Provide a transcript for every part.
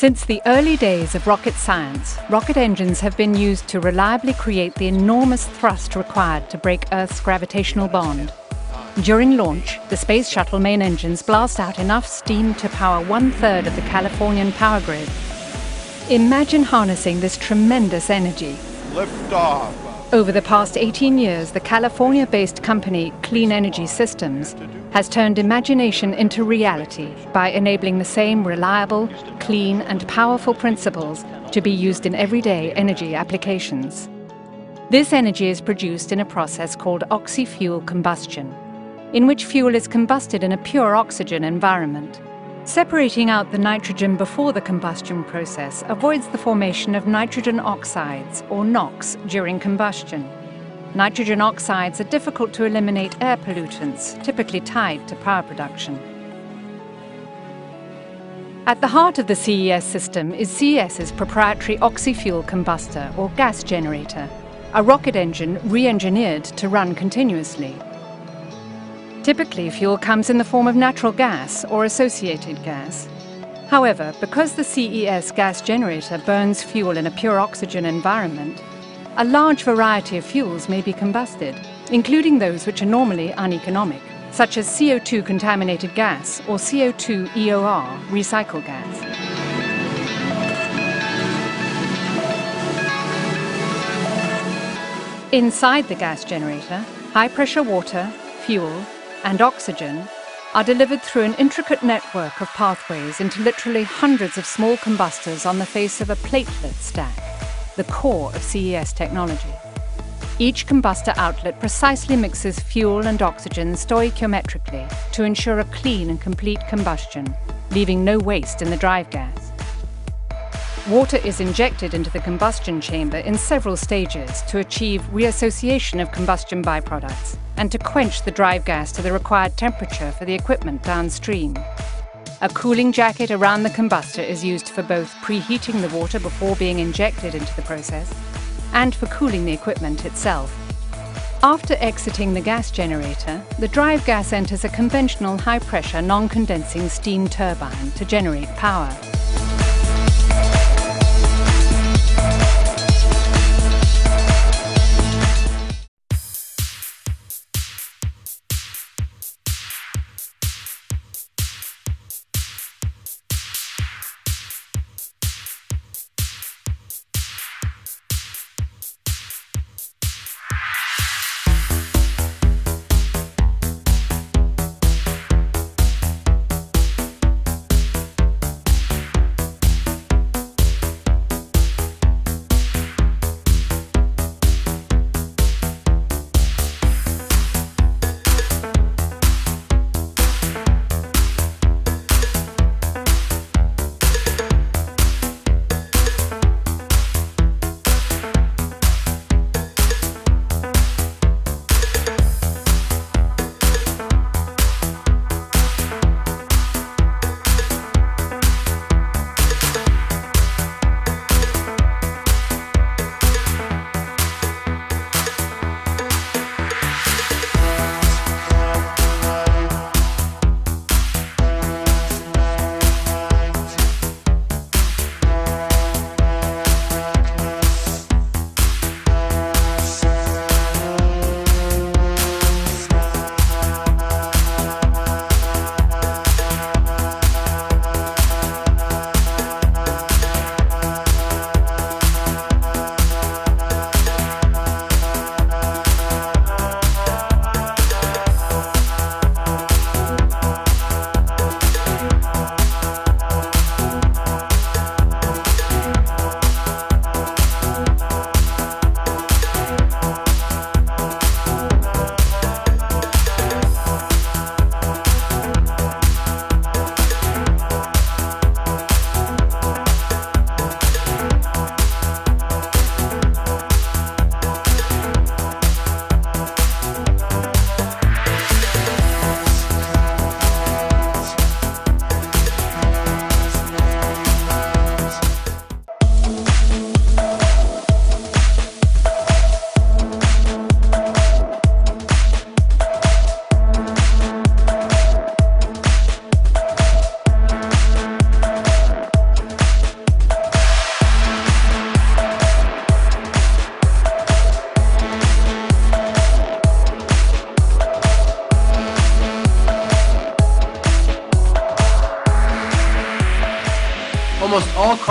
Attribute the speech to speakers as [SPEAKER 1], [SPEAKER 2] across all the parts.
[SPEAKER 1] Since the early days of rocket science, rocket engines have been used to reliably create the enormous thrust required to break Earth's gravitational bond. During launch, the Space Shuttle main engines blast out enough steam to power 1/3 of the Californian power grid. Imagine harnessing this tremendous energy.
[SPEAKER 2] Lift off.
[SPEAKER 1] Over the past 18 years, the California-based company Clean Energy Systems has turned imagination into reality by enabling the same reliable, clean and powerful principles to be used in everyday energy applications. This energy is produced in a process called oxy-fuel combustion, in which fuel is combusted in a pure oxygen environment. Separating out the nitrogen before the combustion process avoids the formation of nitrogen oxides, or NOx, during combustion. Nitrogen oxides are difficult to eliminate air pollutants, typically tied to power production. At the heart of the CES system is CES's proprietary oxy-fuel combustor, or gas generator, a rocket engine re-engineered to run continuously. Typically, fuel comes in the form of natural gas or associated gas. However, because the CES gas generator burns fuel in a pure oxygen environment, a large variety of fuels may be combusted, including those which are normally uneconomic, such as CO2 contaminated gas or CO2 EOR, recycled gas. Inside the gas generator, high-pressure water, fuel, and oxygen are delivered through an intricate network of pathways into literally hundreds of small combustors on the face of a platelet stack, the core of CES technology. Each combustor outlet precisely mixes fuel and oxygen stoichiometrically to ensure a clean and complete combustion, leaving no waste in the drive gas. Water is injected into the combustion chamber in several stages to achieve reassociation of combustion byproducts and to quench the drive gas to the required temperature for the equipment downstream. A cooling jacket around the combustor is used for both preheating the water before being injected into the process and for cooling the equipment itself. After exiting the gas generator, the drive gas enters a conventional high-pressure non-condensing steam turbine to generate power.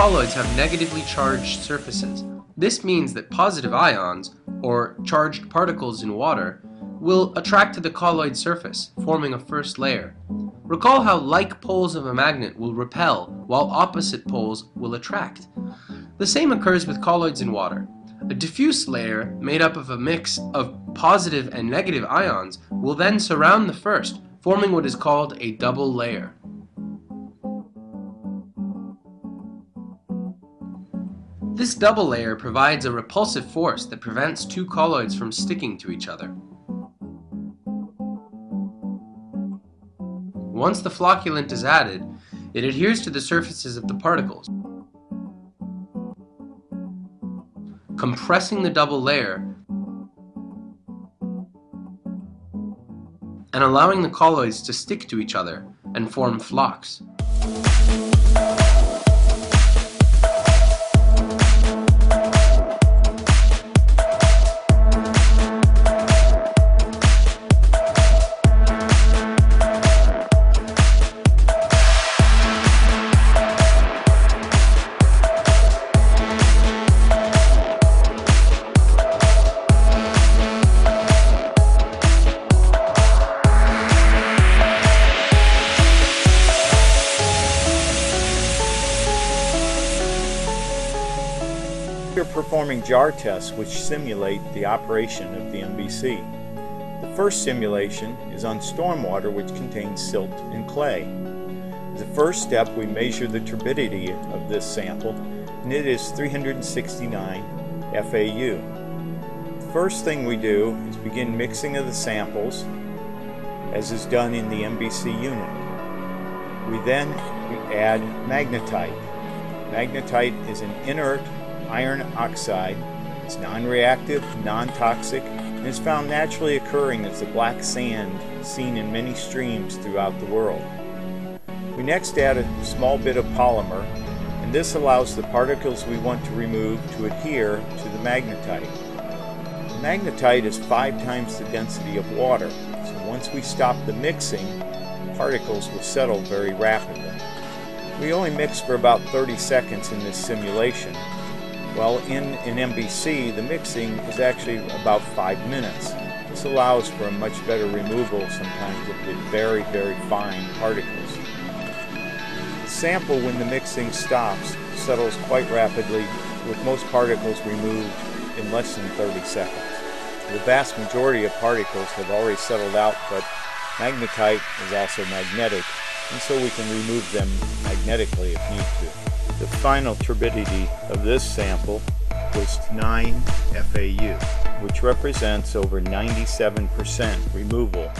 [SPEAKER 2] colloids have negatively charged surfaces. This means that positive ions, or charged particles in water, will attract to the colloid surface, forming a first layer. Recall how like poles of a magnet will repel, while opposite poles will attract. The same occurs with colloids in water. A diffuse layer, made up of a mix of positive and negative ions, will then surround the first, forming what is called a double layer. This double layer provides a repulsive force that prevents two colloids from sticking to each other. Once the flocculant is added, it adheres to the surfaces of the particles, compressing the double layer and allowing the colloids to stick to each other and form flocks.
[SPEAKER 3] We are performing jar tests which simulate the operation of the MBC. The first simulation is on stormwater which contains silt and clay. As a first step, we measure the turbidity of this sample, and it is 369 FAU. The first thing we do is begin mixing of the samples, as is done in the MBC unit. We then add magnetite. Magnetite is an inert iron oxide. It's non-reactive, non-toxic, and is found naturally occurring as the black sand seen in many streams throughout the world. We next add a small bit of polymer, and this allows the particles we want to remove to adhere to the magnetite. The magnetite is 5 times the density of water, so once we stop the mixing, the particles will settle very rapidly. We only mix for about 30 seconds in this simulation. While in an MBC, the mixing is actually about 5 minutes. This allows for a much better removal sometimes of the very, very fine particles. The sample, when the mixing stops, settles quite rapidly, with most particles removed in less than 30 seconds. The vast majority of particles have already settled out, but magnetite is also magnetic, and so we can remove them magnetically if need to. The final turbidity of this sample was 9 FAU, which represents over 97% removal